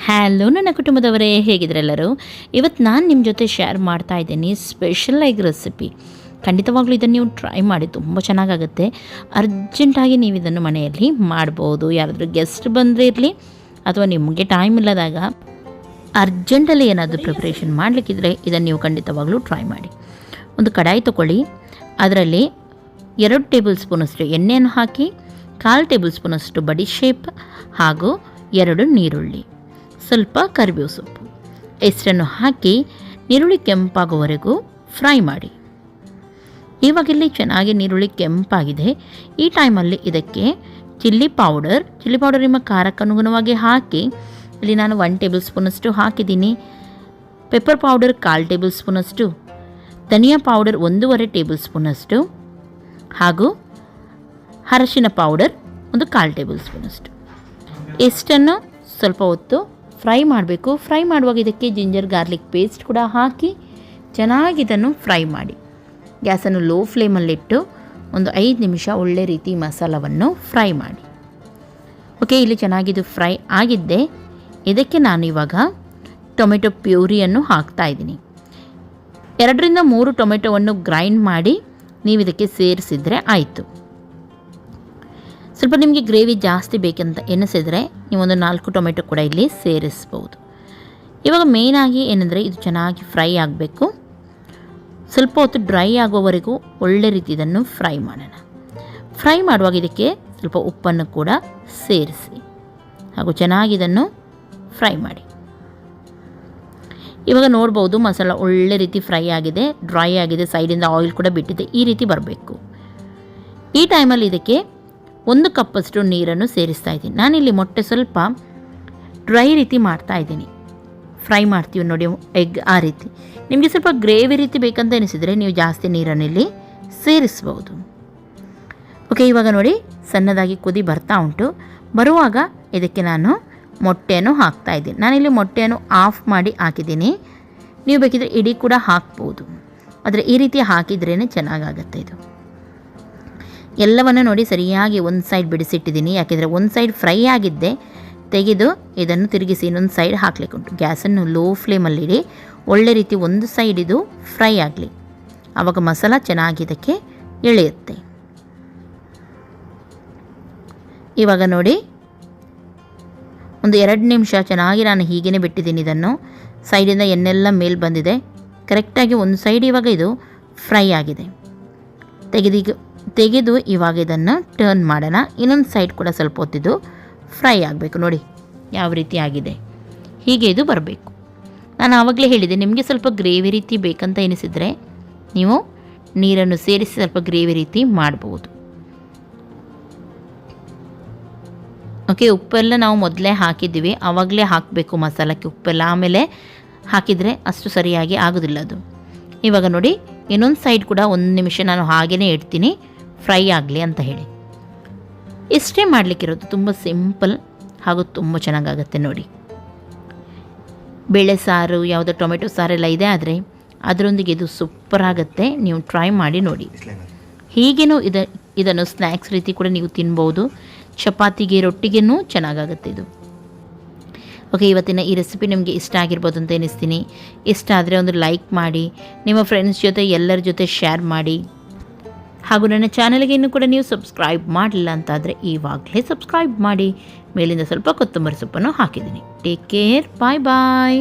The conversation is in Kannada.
ಹ್ಯಾಲೋ ನನ್ನ ಕುಟುಂಬದವರೇ, ಹೇಗಿದ್ರೆಲ್ಲರೂ? ಇವತ್ತು ನಾನು ನಿಮ್ಮ ಜೊತೆ ಶೇರ್ ಮಾಡ್ತಾ ಇದ್ದೀನಿ ಸ್ಪೆಷಲ್ ಎಗ್ ರೆಸಿಪಿ. ಖಂಡಿತವಾಗ್ಲೂ ಇದನ್ನು ನೀವು ಟ್ರೈ ಮಾಡಿ, ತುಂಬ ಚೆನ್ನಾಗಾಗುತ್ತೆ. ಅರ್ಜೆಂಟಾಗಿ ನೀವು ಇದನ್ನು ಮನೆಯಲ್ಲಿ ಮಾಡ್ಬೋದು. ಯಾರಾದರೂ ಗೆಸ್ಟ್ ಬಂದರೆ ಇರಲಿ ಅಥವಾ ನಿಮಗೆ ಟೈಮ್ ಇಲ್ಲದಾಗ ಅರ್ಜೆಂಟಲ್ಲಿ ಏನಾದರೂ ಪ್ರಿಪ್ರೇಷನ್ ಮಾಡಲಿಕ್ಕಿದ್ರೆ ಇದನ್ನು ನೀವು ಖಂಡಿತವಾಗ್ಲೂ ಟ್ರೈ ಮಾಡಿ. ಒಂದು ಕಡಾಯಿ ತೊಗೊಳ್ಳಿ, ಅದರಲ್ಲಿ 2 ಟೇಬಲ್ ಸ್ಪೂನಷ್ಟು ಎಣ್ಣೆಯನ್ನು ಹಾಕಿ, 1/4 ಟೇಬಲ್ ಸ್ಪೂನಷ್ಟು ಬಡಿಶೇಪ್ ಹಾಗೂ 2 ನೀರುಳ್ಳಿ, ಸ್ವಲ್ಪ ಕರಿಬೇವು ಸೊಪ್ಪು ಇಷ್ಟನ್ನು ಹಾಕಿ ನೀರುಳ್ಳಿ ಕೆಂಪಾಗುವವರೆಗೂ ಫ್ರೈ ಮಾಡಿ. ಇವಾಗಿಲ್ಲಿ ಚೆನ್ನಾಗಿ ನೀರುಳ್ಳಿ ಕೆಂಪಾಗಿದೆ. ಈ ಟೈಮಲ್ಲಿ ಇದಕ್ಕೆ ಚಿಲ್ಲಿ ಪೌಡರ್ ನಿಮ್ಮ ಖಾರಕ್ಕನುಗುಣವಾಗಿ ಹಾಕಿ. ಇಲ್ಲಿ ನಾನು 1 ಟೇಬಲ್ ಸ್ಪೂನಷ್ಟು ಹಾಕಿದ್ದೀನಿ. ಪೆಪ್ಪರ್ ಪೌಡರ್ 1/4 ಟೇಬಲ್ ಸ್ಪೂನಷ್ಟು, ಧನಿಯಾ ಪೌಡರ್ 1.5 ಟೇಬಲ್ ಸ್ಪೂನಷ್ಟು ಹಾಗೂ ಅರಶಿನ ಪೌಡರ್ 1/4 ಟೇಬಲ್ ಸ್ಪೂನಷ್ಟು. ಇಷ್ಟನ್ನು ಸ್ವಲ್ಪ ಹೊತ್ತು ಫ್ರೈ ಮಾಡಬೇಕು. ಫ್ರೈ ಮಾಡುವಾಗ ಇದಕ್ಕೆ ಜಿಂಜರ್ ಗಾರ್ಲಿಕ್ ಪೇಸ್ಟ್ ಕೂಡ ಹಾಕಿ ಚೆನ್ನಾಗಿ ಇದನ್ನು ಫ್ರೈ ಮಾಡಿ. ಗ್ಯಾಸನ್ನು ಲೋ ಫ್ಲೇಮಲ್ಲಿಟ್ಟು ಒಂದು 5 ನಿಮಿಷ ಒಳ್ಳೆ ರೀತಿ ಮಸಾಲವನ್ನು ಫ್ರೈ ಮಾಡಿ. ಓಕೆ, ಇಲ್ಲಿ ಚೆನ್ನಾಗಿದು ಫ್ರೈ ಆಗಿದ್ದೆ. ಇದಕ್ಕೆ ನಾನು ಇವಾಗ ಟೊಮೆಟೊ ಪ್ಯೂರಿಯನ್ನು ಹಾಕ್ತಾಯಿದ್ದೀನಿ. 2ರಿಂದ 3 ಟೊಮೆಟೊವನ್ನು ಗ್ರೈಂಡ್ ಮಾಡಿ ನೀವು ಇದಕ್ಕೆ ಸೇರಿಸಿದರೆ ಆಯಿತು. ಸ್ವಲ್ಪ ನಿಮಗೆ ಗ್ರೇವಿ ಜಾಸ್ತಿ ಬೇಕಂತ ಎನಿಸಿದರೆ ನೀವೊಂದು 4 ಟೊಮೆಟೊ ಕೂಡ ಇಲ್ಲಿ ಸೇರಿಸ್ಬೋದು. ಇವಾಗ ಮೇಯ್ನಾಗಿ ಏನಂದರೆ ಇದು ಚೆನ್ನಾಗಿ ಫ್ರೈ ಆಗಬೇಕು. ಸ್ವಲ್ಪ ಹೊತ್ತು ಡ್ರೈ ಆಗುವವರೆಗೂ ಒಳ್ಳೆ ರೀತಿ ಇದನ್ನು ಫ್ರೈ ಮಾಡೋಣ. ಫ್ರೈ ಮಾಡುವಾಗ ಇದಕ್ಕೆ ಸ್ವಲ್ಪ ಉಪ್ಪನ್ನು ಕೂಡ ಸೇರಿಸಿ ಹಾಗೂ ಚೆನ್ನಾಗಿ ಇದನ್ನು ಫ್ರೈ ಮಾಡಿ. ಇವಾಗ ನೋಡ್ಬೋದು ಮಸಾಲ ಒಳ್ಳೆ ರೀತಿ ಫ್ರೈ ಆಗಿದೆ, ಡ್ರೈ ಆಗಿದೆ, ಸೈಡಿಂದ ಆಯಿಲ್ ಕೂಡ ಬಿಟ್ಟಿದೆ. ಈ ರೀತಿ ಬರಬೇಕು. ಈ ಟೈಮಲ್ಲಿ ಇದಕ್ಕೆ 1 ಕಪ್ಪಷ್ಟು ನೀರನ್ನು ಸೇರಿಸ್ತಾ ಇದ್ದೀನಿ. ನಾನಿಲ್ಲಿ ಮೊಟ್ಟೆ ಸ್ವಲ್ಪ ಡ್ರೈ ರೀತಿ ಮಾಡ್ತಾ ಇದ್ದೀನಿ. ಫ್ರೈ ಮಾಡ್ತೀವಿ ನೋಡಿ ಎಗ್, ಆ ರೀತಿ. ನಿಮಗೆ ಸ್ವಲ್ಪ ಗ್ರೇವಿ ರೀತಿ ಬೇಕಂತ ಎನಿಸಿದರೆ ನೀವು ಜಾಸ್ತಿ ನೀರನ್ನು ಇಲ್ಲಿ ಸೇರಿಸ್ಬೋದು. ಓಕೆ, ಇವಾಗ ನೋಡಿ ಸಣ್ಣದಾಗಿ ಕುದಿ ಬರ್ತಾ ಉಂಟು. ಬರುವಾಗ ಇದಕ್ಕೆ ನಾನು ಮೊಟ್ಟೆಯನ್ನು ಹಾಕ್ತಾ ಇದ್ದೀನಿ. ನಾನಿಲ್ಲಿ ಮೊಟ್ಟೆಯನ್ನು ಆಫ್ ಮಾಡಿ ಹಾಕಿದ್ದೀನಿ. ನೀವು ಬೇಕಿದ್ರೆ ಇಡೀ ಕೂಡ ಹಾಕ್ಬೋದು, ಆದರೆ ಈ ರೀತಿ ಹಾಕಿದ್ರೇ ಚೆನ್ನಾಗಾಗತ್ತೆ. ಇದು ಎಲ್ಲವನ್ನು ನೋಡಿ ಸರಿಯಾಗಿ ಒಂದು ಸೈಡ್ ಬಿಡಿಸಿಟ್ಟಿದ್ದೀನಿ. ಯಾಕೆಂದರೆ ಒಂದು ಸೈಡ್ ಫ್ರೈ ಆಗಿದ್ದೆ, ತೆಗೆದು ಇದನ್ನು ತಿರುಗಿಸಿ ಇನ್ನೊಂದು ಸೈಡ್ ಹಾಕ್ಲಿಕ್ಕೆ ಉಂಟು. ಗ್ಯಾಸನ್ನು ಲೋ ಫ್ಲೇಮಲ್ಲಿಡಿ. ಒಳ್ಳೆ ರೀತಿ ಒಂದು ಸೈಡ್ ಇದು ಫ್ರೈ ಆಗಲಿ, ಆವಾಗ ಮಸಾಲ ಚೆನ್ನಾಗಿ ಇದಕ್ಕೆ ಎಳೆಯುತ್ತೆ. ಇವಾಗ ನೋಡಿ ಒಂದು 2 ನಿಮಿಷ ಚೆನ್ನಾಗಿ ನಾನು ಹೀಗೇ ಬಿಟ್ಟಿದ್ದೀನಿ. ಇದನ್ನು ಸೈಡಿಂದ ಎಣ್ಣೆಲ್ಲ ಮೇಲೆ ಬಂದಿದೆ. ಕರೆಕ್ಟಾಗಿ ಒಂದು ಸೈಡ್ ಇವಾಗ ಇದು ಫ್ರೈ ಆಗಿದೆ. ತೆಗೆದು ಇವಾಗ ಇದನ್ನು ಟರ್ನ್ ಮಾಡೋಣ. ಇನ್ನೊಂದು ಸೈಡ್ ಕೂಡ ಸ್ವಲ್ಪ ಹೊತ್ತಿದ್ದು ಫ್ರೈ ಆಗಬೇಕು. ನೋಡಿ ಯಾವ ರೀತಿ ಆಗಿದೆ, ಹೀಗೆ ಇದು ಬರಬೇಕು. ನಾನು ಆವಾಗಲೇ ಹೇಳಿದೆ, ನಿಮಗೆ ಸ್ವಲ್ಪ ಗ್ರೇವಿ ರೀತಿ ಬೇಕಂತ ಎನಿಸಿದರೆ ನೀವು ನೀರನ್ನು ಸೇರಿಸಿ ಸ್ವಲ್ಪ ಗ್ರೇವಿ ರೀತಿ ಮಾಡ್ಬೋದು. ಓಕೆ, ಉಪ್ಪೆಲ್ಲ ನಾವು ಮೊದಲೇ ಹಾಕಿದ್ದೀವಿ, ಆವಾಗಲೇ ಹಾಕಬೇಕು ಮಸಾಲಕ್ಕೆ ಉಪ್ಪೆಲ್ಲ. ಆಮೇಲೆ ಹಾಕಿದರೆ ಅಷ್ಟು ಸರಿಯಾಗಿ ಆಗೋದಿಲ್ಲ ಅದು. ಇವಾಗ ನೋಡಿ ಇನ್ನೊಂದು ಸೈಡ್ ಕೂಡ 1 ನಿಮಿಷ ನಾನು ಹಾಗೇ ಇಡ್ತೀನಿ, ಫ್ರೈ ಆಗಲಿ ಅಂತ ಹೇಳಿ. ಇಷ್ಟೇ ಮಾಡಲಿಕ್ಕಿರೋದು. ತುಂಬ ಸಿಂಪಲ್ ಹಾಗೂ ತುಂಬ ಚೆನ್ನಾಗಾಗತ್ತೆ ನೋಡಿ. ಬೇಳೆ ಸಾರು, ಯಾವುದೋ ಟೊಮೆಟೊ ಸಾರೆಲ್ಲ ಇದೆ, ಆದರೆ ಅದರೊಂದಿಗೆ ಇದು ಸೂಪರ್ ಆಗುತ್ತೆ. ನೀವು ಟ್ರೈ ಮಾಡಿ ನೋಡಿ. ಹೀಗೇನೂ ಇದನ್ನು ಸ್ನ್ಯಾಕ್ಸ್ ರೀತಿ ಕೂಡ ನೀವು ತಿನ್ಬೋದು. ಚಪಾತಿಗೆ, ರೊಟ್ಟಿಗೆನೂ ಚೆನ್ನಾಗಾಗುತ್ತೆ ಇದು. ಓಕೆ, ಇವತ್ತಿನ ಈ ರೆಸಿಪಿ ನಿಮಗೆ ಇಷ್ಟ ಆಗಿರ್ಬೋದು ಅಂತ ಎನಿಸ್ತೀನಿ. ಇಷ್ಟ ಆದರೆ ಒಂದು ಲೈಕ್ ಮಾಡಿ, ನಿಮ್ಮ ಫ್ರೆಂಡ್ಸ್ ಜೊತೆ ಎಲ್ಲರ ಜೊತೆ ಶೇರ್ ಮಾಡಿ. ಹಾಗೂ ನನ್ನ ಚಾನಲ್ಗೆ ಇನ್ನೂ ಕೂಡ ನೀವು ಸಬ್ಸ್ಕ್ರೈಬ್ ಮಾಡಲಿಲ್ಲ ಅಂತಾದರೆ ಇವಾಗಲೇ ಸಬ್ಸ್ಕ್ರೈಬ್ ಮಾಡಿ. ಮೇಲಿಂದ ಸ್ವಲ್ಪ ಕೊತ್ತಂಬರಿ ಸೊಪ್ಪನ್ನು ಹಾಕಿದ್ದೀನಿ. ಟೇಕ್ ಕೇರ್, ಬಾಯ್ ಬಾಯ್.